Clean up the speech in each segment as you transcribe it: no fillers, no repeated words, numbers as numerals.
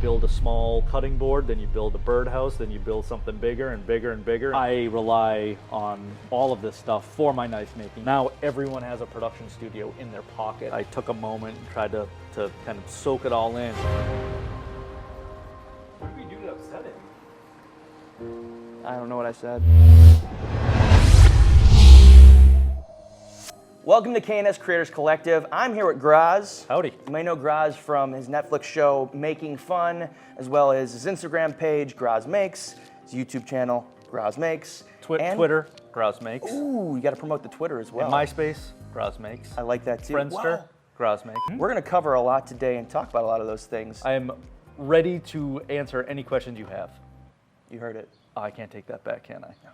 build a small cutting board, then you build a birdhouse, then you build something bigger and bigger and bigger. I rely on all of this stuff for my knife making. Now everyone has a production studio in their pocket. I took a moment and tried to kind of soak it all in. What did we do to upset it? I don't know what I said. Welcome to K&S Creators Collective. I'm here with Graz. Howdy. You may know Graz from his Netflix show, Making Fun, as well as his Instagram page, Graz Makes, his YouTube channel, Graz Makes. Twitter, Graz Makes. Ooh, you got to promote the Twitter as well. And MySpace, Graz Makes. I like that too. Friendster, Wow. Graz Makes. We're going to cover a lot today and talk about a lot of those things. I am ready to answer any questions you have. You heard it. Oh, I can't take that back, can I? No.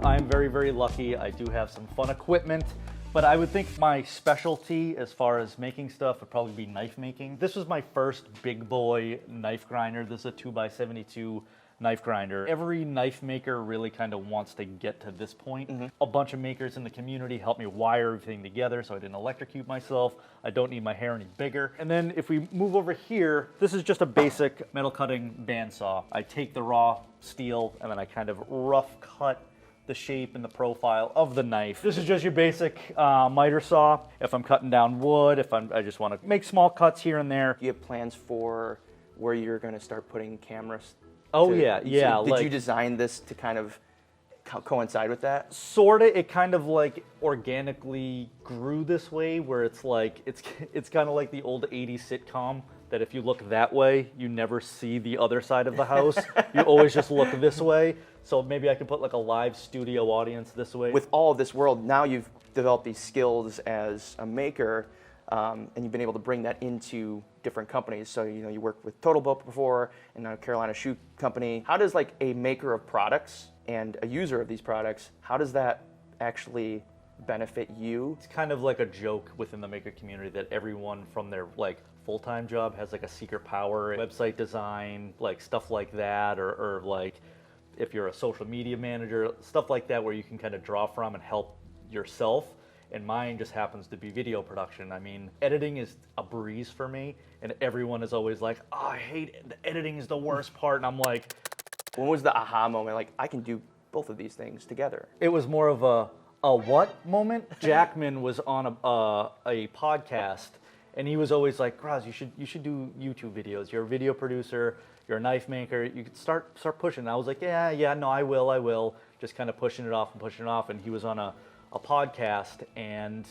I'm very, very lucky. I do have some fun equipment, but I would think my specialty as far as making stuff would probably be knife making. This was my first big boy knife grinder. This is a 2x72 knife grinder. Every knife maker really kind of wants to get to this point. A bunch of makers in the community helped me wire everything together so I didn't electrocute myself. I don't need my hair any bigger. And then if we move over here, this is just a basic metal cutting bandsaw. I take the raw steel and then I kind of rough cut the shape and the profile of the knife. This is just your basic miter saw. If I'm cutting down wood, I just want to make small cuts here and there. Do you have plans for where you're going to start putting cameras? Oh yeah. Did you design this to kind of coincide with that? Sorta. It kind of like organically grew this way, where it's like it's kind of like the old '80s sitcom that if you look that way, you never see the other side of the house. You always just look this way. So maybe I could put like a live studio audience this way. With all of this world, now you've developed these skills as a maker, and you've been able to bring that into different companies. So you worked with Total Boat before, and now Carolina Shoe Company. How does like a maker of products and a user of these products, how does that actually benefit you? It's kind of like a joke within the maker community that everyone from their like full-time job has like a secret power, website design, like stuff like that, or like if you're a social media manager, stuff like that where you can kind of draw from and help yourself. And mine just happens to be video production. I mean, editing is a breeze for me, and everyone is always like, oh, I hate it. The editing is the worst part. And I'm like, when was the aha moment? Like, I can do both of these things together. it was more of a what moment? Jackman was on a podcast, and he was always like, Graz, you should do YouTube videos. You're a video producer. You're a knife maker. You could start pushing. And I was like, yeah, no, I will. Just kind of pushing it off. And he was on a podcast, and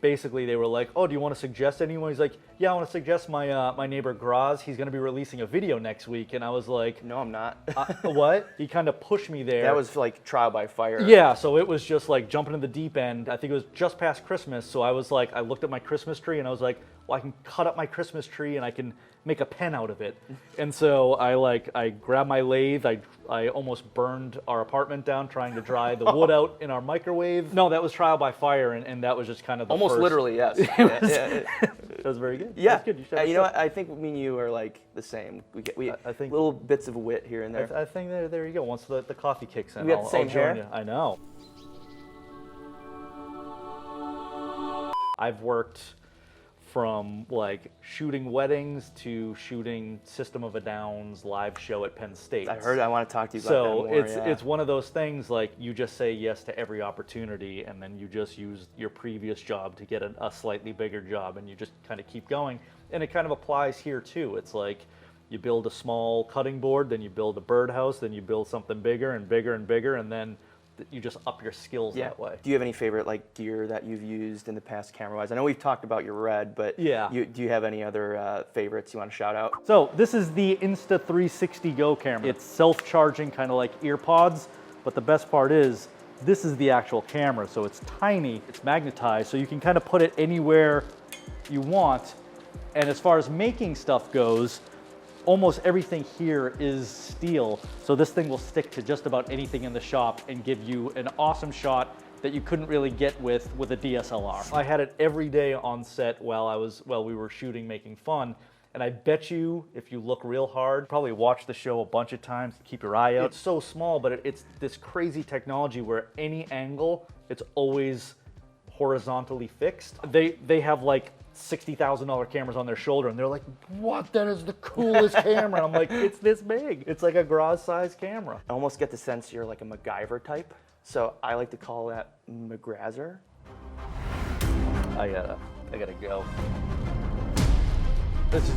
basically they were like, oh, do you want to suggest anyone? He's like, yeah, I want to suggest my neighbor Graz. He's going to be releasing a video next week. And I was like, No, I'm not. what? He kind of pushed me there. That was like trial by fire. Yeah, so it was just like jumping in the deep end. I think it was just past Christmas, so I was like, I looked at my Christmas tree and I was like, well, I can cut up my Christmas tree and I can make a pen out of it. And so I grabbed my lathe. I almost burned our apartment down trying to dry the wood out in our microwave. No, that was trial by fire, and that was just kind of the Almost first. Literally, yes. That was very good. Yeah. That's good. You know what? I think me and you are like the same. We I think little bits of wit here and there. I think there you go. Once the coffee kicks in, We got the same I'll join hair? you. I know. I've worked from like shooting weddings to shooting System of a Down's live show at Penn State. I heard. I want to talk to you about So that more. it's one of those things like you just say yes to every opportunity, and then you just use your previous job to get a slightly bigger job, and you just kind of keep going. And it kind of applies here too. It's like you build a small cutting board, then you build a birdhouse, then you build something bigger and bigger and bigger, and then you just up your skills that way. Do you have any favorite like gear that you've used in the past camera-wise? I know we've talked about your Red, but Yeah. do you have any other favorites you want to shout out? So this is the Insta360 Go camera. It's self-charging, kind of like ear pods, but the best part is this is the actual camera. So it's tiny, it's magnetized, so you can kind of put it anywhere you want. And as far as making stuff goes, almost everything here is steel. So this thing will stick to just about anything in the shop and give you an awesome shot that you couldn't really get with a DSLR. I had it every day on set while we were shooting Making Fun. And I bet you, if you look real hard, probably watch the show a bunch of times, keep your eye out. It's so small, but it's this crazy technology where any angle, it's always horizontally fixed. They have like $60,000 cameras on their shoulder, and they're like, what? That is the coolest camera. I'm like, it's this big. It's like a Graz-sized camera. I almost get the sense you're like a MacGyver type. So I like to call that McGrazzer. I gotta go. This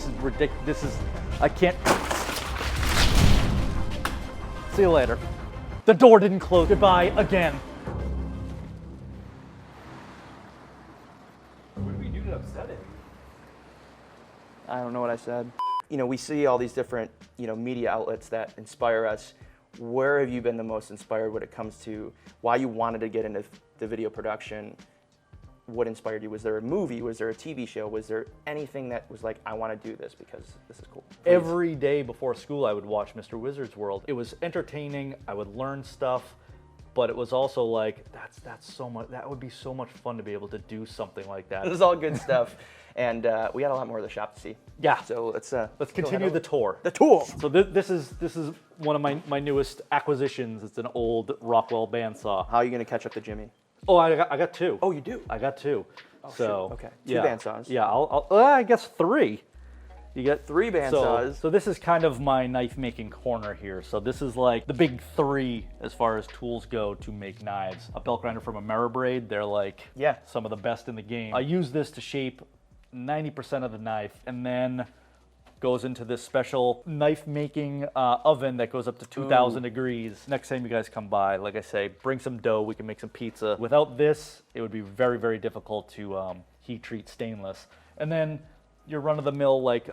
is ridiculous. I can't. See you later. The door didn't close. Goodbye again. What did we do to upset it? I don't know what I said. You know, we see all these different, you know, media outlets that inspire us. Where have you been the most inspired when it comes to why you wanted to get into the video production? What inspired you? Was there a movie? Was there a TV show? Was there anything that was like, I want to do this because this is cool? Please. Every day before school, I would watch Mr. Wizard's World. It was entertaining. I would learn stuff, but it was also like, that's so much. That would be so much fun to be able to do something like that. This is all good stuff, and we got a lot more of the shop to see. Yeah. So let's continue the tour. The tour. So this is one of my newest acquisitions. It's an old Rockwell bandsaw. How are you gonna catch up to Jimmy? Oh, I got two. Oh, you do? I got two. Oh, so shoot. Okay. Two yeah. bandsaws. Yeah, I guess three. You get 3 bandsaws. So this is kind of my knife making corner here. So this is like the big 3 as far as tools go to make knives. A belt grinder from Ameribraid, they're like some of the best in the game. I use this to shape 90% of the knife, and then goes into this special knife making oven that goes up to 2,000 degrees. Next time you guys come by, like I say, bring some dough, we can make some pizza. Without this, it would be very, very difficult to heat treat stainless. And then your run-of-the-mill like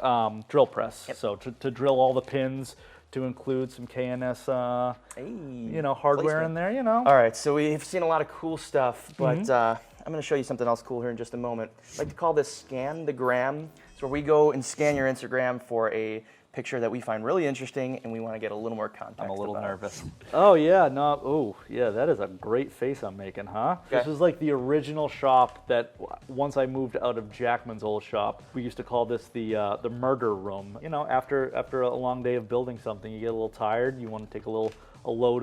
drill press. So to drill all the pins, to include some K&S you know, hardware in there, you know. All right, so we've seen a lot of cool stuff, but I'm gonna show you something else cool here in just a moment. I like to call this Scan the Gram. It's where we go and scan your Instagram for a picture that we find really interesting and we wanna get a little more context. I'm a little about. nervous. Oh yeah, no, oh yeah, that is a great face I'm making, huh? Okay. This is like the original shop that once I moved out of Jackman's old shop, we used to call this the murder room. You know, after a long day of building something, you get a little tired, you want to take a load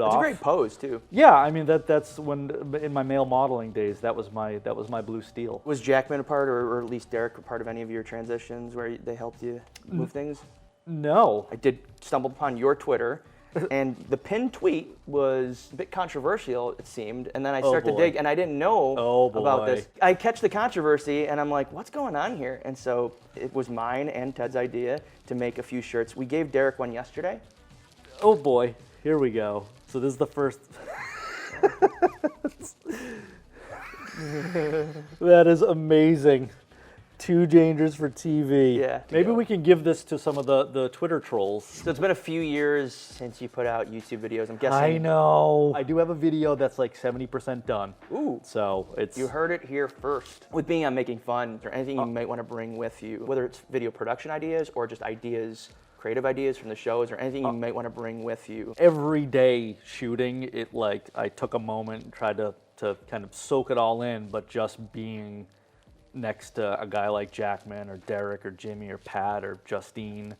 off. It's a great pose too. Yeah, I mean that's when in my male modeling days that was my blue steel. Was Jackman a part, or at least Derek, a part of any of your transitions where they helped you move things? No. I did stumble upon your Twitter, and the pinned tweet was a bit controversial, it seemed, and then I start to dig, and I didn't know about this. I catch the controversy, and I'm like, what's going on here? And so it was mine and Ted's idea to make a few shirts. We gave Derek one yesterday. Oh boy, here we go. So this is the first. That is amazing. Too dangerous for TV. Yeah. Maybe we can give this to some of the Twitter trolls. So it's been a few years since you put out YouTube videos. I'm guessing. I know. I do have a video that's like 70% done. Ooh. So it's. You heard it here first. With being on Making Fun, is there anything you might want to bring with you, whether it's video production ideas or just ideas, creative ideas from the shows, or anything you might want to bring with you? Every day shooting, it like I took a moment and tried to kind of soak it all in, but just being next to a guy like Jackman or Derek or Jimmy or Pat or Justine,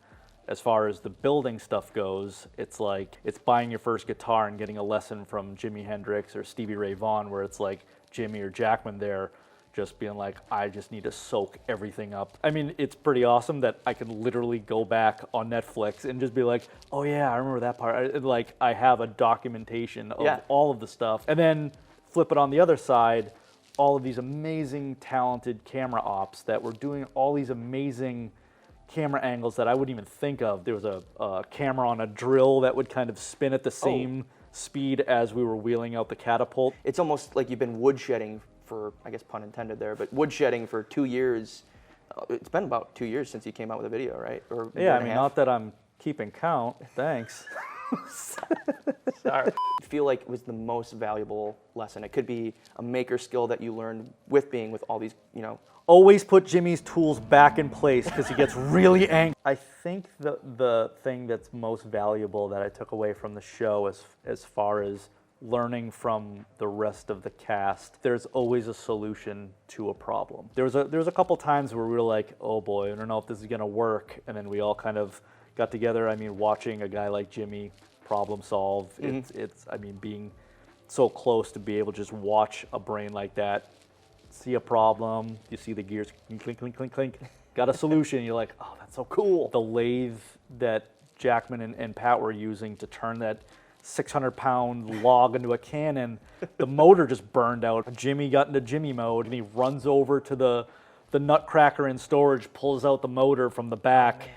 as far as the building stuff goes, it's like it's buying your first guitar and getting a lesson from Jimi Hendrix or Stevie Ray Vaughan, where it's like Jimmy or Jackman there just being like, I just need to soak everything up. I mean, it's pretty awesome that I can literally go back on Netflix and just be like, oh yeah, I remember that part. Like I have a documentation of all of the stuff. And then flip it on the other side, all of these amazing, talented camera ops that were doing all these amazing camera angles that I wouldn't even think of. There was a camera on a drill that would kind of spin at the same speed as we were wheeling out the catapult. It's almost like you've been woodshedding for, I guess pun intended there, but woodshedding for 2 years. It's been about 2 years since you came out with a video, right? Or yeah, I mean, not that I'm keeping count. Thanks. Sorry. I feel like it was the most valuable lesson. It could be a maker skill that you learned with being with all these, you know. Always put Jimmy's tools back in place because he gets really angry. I think the thing that's most valuable that I took away from the show as far as learning from the rest of the cast, there's always a solution to a problem. There was a couple times where we were like, oh boy, I don't know if this is gonna work, and then we all kind of got together. I mean, watching a guy like Jimmy problem solve, it's I mean, being so close to be able to just watch a brain like that, see a problem, you see the gears clink, clink, clink, clink, clink, got a solution, you're like, oh, that's so cool. The lathe that Jackman and Pat were using to turn that 600-pound log into a cannon, the motor just burned out. Jimmy got into Jimmy mode, and he runs over to the nutcracker in storage, pulls out the motor from the back,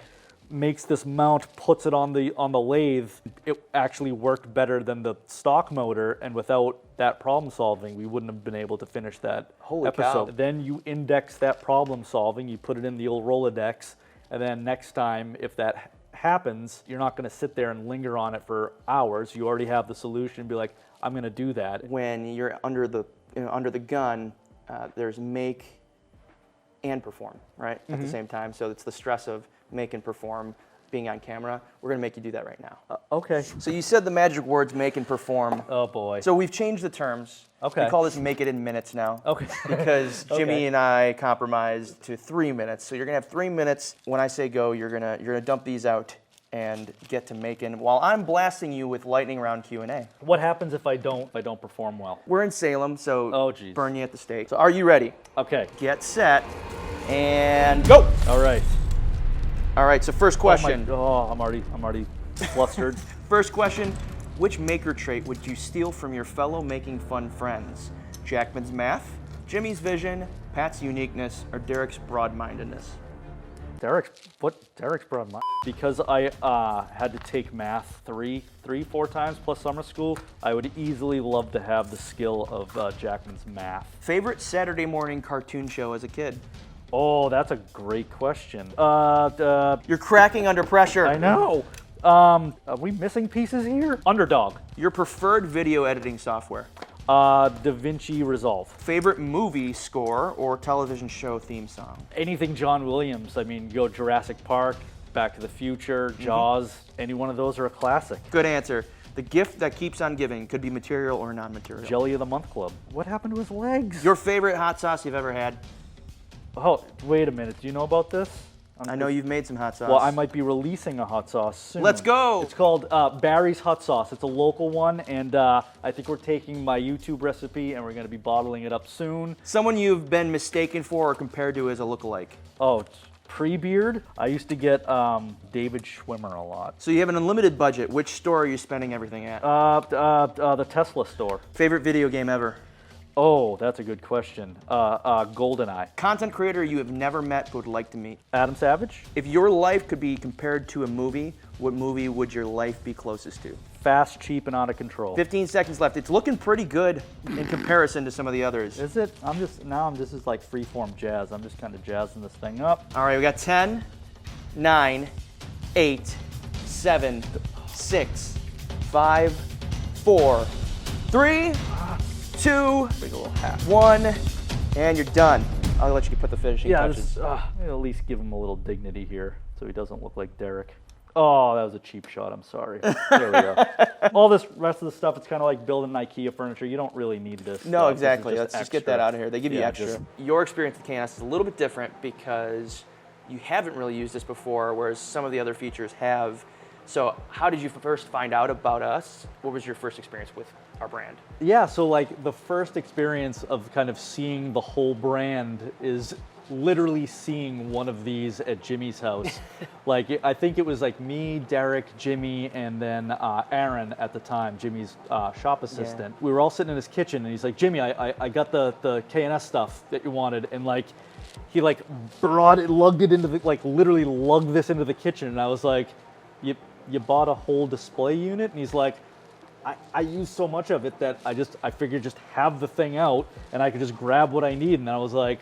makes this mount, puts it on the lathe. It actually worked better than the stock motor, and without that problem solving, we wouldn't have been able to finish that episode. Cow. Then you index that problem solving, you put it in the old Rolodex, and then next time, if that happens, you're not going to sit there and linger on it for hours. You already have the solution. Be like, I'm going to do that. When you're under the gun, there's make and perform, right, at the same time. So it's the stress of make and perform being on camera. We're going to make you do that right now. Okay. So you said the magic words make and perform. Oh boy. So we've changed the terms. Okay. We call this make it in minutes now. Okay. Because Jimmy Okay. and I compromised to 3 minutes. So you're going to have 3 minutes. When I say go, you're going to dump these out and get to making while I'm blasting you with lightning round Q&A. What happens if I don't perform well? We're in Salem, so Oh, geez. burn you at the stake. So are you ready? Okay. Get set and go. All right. All right, so first question. I'm already flustered. First question, which maker trait would you steal from your fellow making fun friends? Jackman's math, Jimmy's vision, Pat's uniqueness, or Derek's broad-mindedness? Derek's broad mind. Because I had to take math four times plus summer school, I would easily love to have the skill of Jackman's math. Favorite Saturday morning cartoon show as a kid? Oh, that's a great question. You're cracking under pressure. I know. Are we missing pieces here? Underdog. Your preferred video editing software? DaVinci Resolve. Favorite movie score or television show theme song? Anything John Williams. I mean, go Jurassic Park, Back to the Future, Jaws. Any one of those are a classic. Good answer. The gift that keeps on giving could be material or non-material. Jelly of the Month Club. What happened to his legs? Your favorite hot sauce you've ever had? Oh, wait a minute. Do you know about this? I know you've made some hot sauce. Well, I might be releasing a hot sauce soon. Let's go! It's called Barry's Hot Sauce. It's a local one, and I think we're taking my YouTube recipe and we're going to be bottling it up soon. Someone you've been mistaken for or compared to as a lookalike? Oh, pre-beard? I used to get David Schwimmer a lot. So you have an unlimited budget. Which store are you spending everything at? The Tesla store. Favorite video game ever? Oh, that's a good question. GoldenEye. Content creator you have never met but would like to meet? Adam Savage. If your life could be compared to a movie, what movie would your life be closest to? Fast, cheap, and out of control. 15 seconds left. It's looking pretty good in comparison to some of the others. Is it? This is like freeform jazz. I'm just kind of jazzing this thing up. All right, we got 10, 9, 8, 7, 6, 5, 4, 3, 2, Big little hat. 1, and you're done. I'll let you put the finishing touches. Just at least give him a little dignity here so he doesn't look like Derek. Oh, that was a cheap shot. I'm sorry. There we go. All this rest of the stuff, it's kind of like building IKEA furniture. You don't really need this. No, stuff. exactly. This is Let's just get extra. that out of here. They give you Yeah, extra. just- Your experience with K&S is a little bit different because you haven't really used this before, whereas some of the other features have. So how did you first find out about us? What was your first experience with our brand? Yeah, so like the first experience of kind of seeing the whole brand is literally seeing one of these at Jimmy's house. Like, I think it was like me, Derek, Jimmy, and then Aaron at the time, Jimmy's shop assistant. Yeah. We were all sitting in his kitchen, and he's like, Jimmy, I got the K&S stuff that you wanted, and like, he like lugged it into the, like literally lugged this into the kitchen, and I was like, you bought a whole display unit? And he's like, I use so much of it that I figured just have the thing out, and I could just grab what I need, and I was like,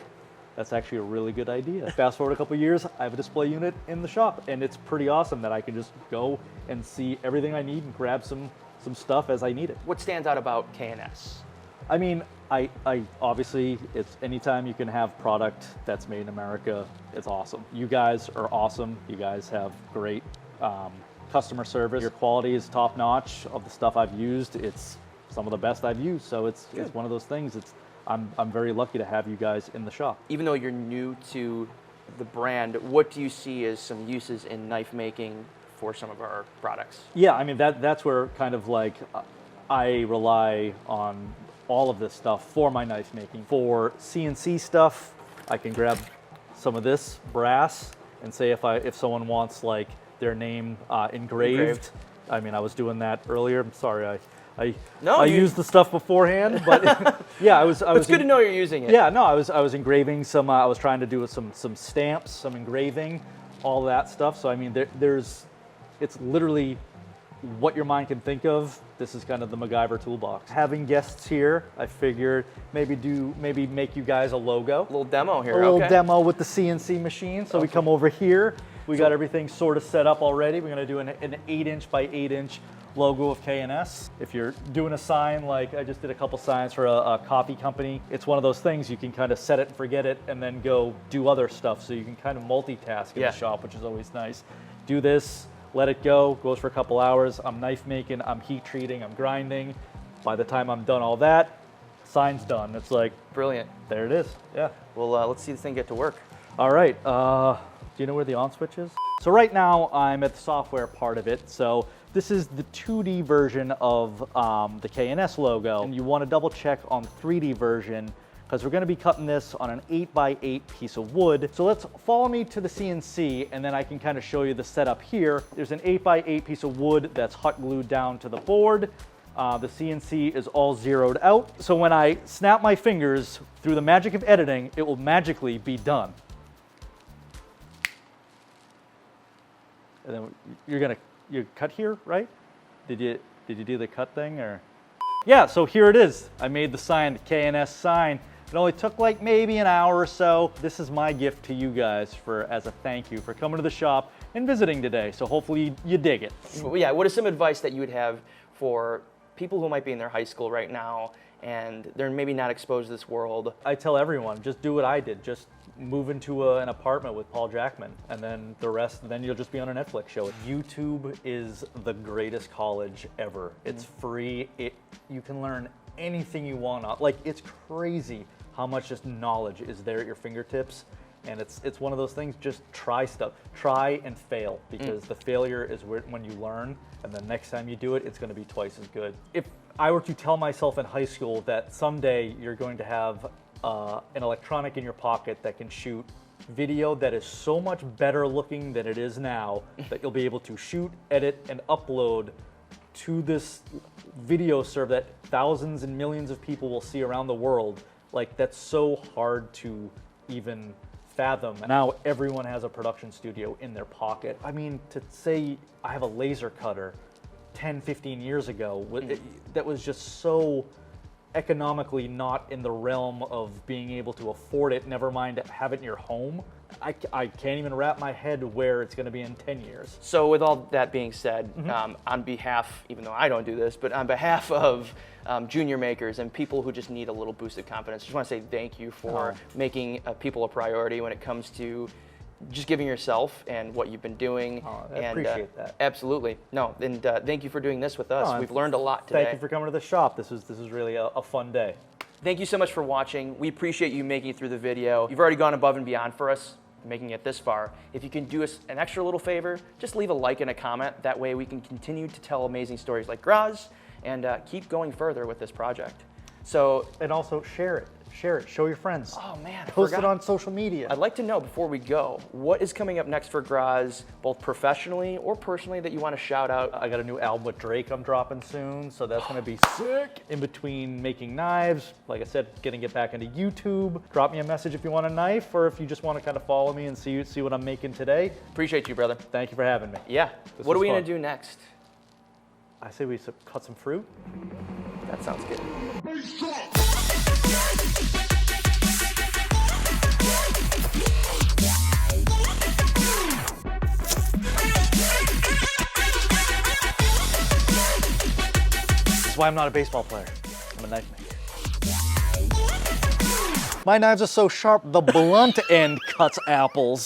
that's actually a really good idea. Fast forward a couple years, I have a display unit in the shop, and it's pretty awesome that I can just go and see everything I need and grab some stuff as I need it. What stands out about K&S? I mean, I obviously, it's anytime you can have product that's made in America, it's awesome. You guys are awesome. You guys have great customer service. Your quality is top notch. Of the stuff I've used, it's some of the best I've used. So it's one of those things. I'm very lucky to have you guys in the shop. Even though you're new to the brand, what do you see as some uses in knife making for some of our products? Yeah, I mean that's where kind of like I rely on all of this stuff for my knife making. For CNC stuff, I can grab some of this brass and say if someone wants like their name engraved. I mean, I was doing that earlier. I'm sorry, I used the stuff beforehand, but yeah, I was. It's good to know you're using it. Yeah, no, I was engraving some. I was trying to do some stamps, some engraving, all that stuff. So I mean, it's literally what your mind can think of. This is kind of the MacGyver toolbox. Having guests here, I figured maybe make you guys a logo. A little demo here. A little demo with the CNC machine. So we come over here. We got everything sort of set up already. We're gonna do an 8-inch by 8-inch logo of K&S. If you're doing a sign, like I just did a couple signs for a coffee company, it's one of those things you can kind of set it and forget it and then go do other stuff. So you can kind of multitask in the shop, which is always nice. Do this, let it go, goes for a couple hours. I'm knife making, I'm heat treating, I'm grinding. By the time I'm done all that, sign's done. It's like, brilliant. There it is, yeah. Well, let's see this thing get to work. All right, do you know where the on switch is? So right now I'm at the software part of it. So this is the 2D version of the K&S logo. And you want to double check on the 3D version because we're going to be cutting this on an 8x8 piece of wood. So let's follow me to the CNC and then I can kind of show you the setup here. There's an 8x8 piece of wood that's hot glued down to the board. The CNC is all zeroed out. So when I snap my fingers through the magic of editing, it will magically be done. And then you cut here, right? Did you do the cut thing or? Yeah, so here it is. I made the sign, the K&S sign. It only took like maybe an hour or so. This is my gift to you guys as a thank you for coming to the shop and visiting today. So hopefully you dig it. Yeah, what is some advice that you would have for people who might be in their high school right now and they're maybe not exposed to this world? I tell everyone, just do what I did. Just move into an apartment with Paul Jackman, and then the rest, then you'll just be on a Netflix show. YouTube is the greatest college ever. It's free. You can learn anything you want. Like, it's crazy how much just knowledge is there at your fingertips. And it's one of those things, just try stuff. Try and fail, because the failure is when you learn, and the next time you do it, it's gonna be twice as good. If I were to tell myself in high school that someday you're going to have an electronic in your pocket that can shoot video that is so much better looking than it is now, that you'll be able to shoot, edit, and upload to this video server that thousands and millions of people will see around the world, like that's so hard to even fathom. Now everyone has a production studio in their pocket. I mean, to say I have a laser cutter 10, 15 years ago, that was just so economically not in the realm of being able to afford it, never mind have it in your home. I can't even wrap my head where it's going to be in 10 years. So with all that being said, on behalf, even though I don't do this, but on behalf of junior makers and people who just need a little boost of confidence, I just want to say thank you for making people a priority when it comes to just giving yourself and what you've been doing. I appreciate that. Absolutely. No, and thank you for doing this with us. We've learned a lot today. Thank you for coming to the shop. This is really a fun day. Thank you so much for watching. We appreciate you making it through the video. You've already gone above and beyond for us, making it this far. If you can do us an extra little favor, just leave a like and a comment. That way we can continue to tell amazing stories like Graz and keep going further with this project. So, and also share it. Share it. Show your friends. Oh man, post it on social media. I'd like to know before we go, what is coming up next for Graz, both professionally or personally, that you want to shout out? I got a new album with Drake I'm dropping soon, so that's going to be sick. In between making knives, like I said, getting it back into YouTube. Drop me a message if you want a knife, or if you just want to kind of follow me and see what I'm making today. Appreciate you, brother. Thank you for having me. Yeah. What are we going to do next? I say we cut some fruit. That sounds good. That's why I'm not a baseball player. I'm a knife maker. My knives are so sharp, the blunt end cuts apples.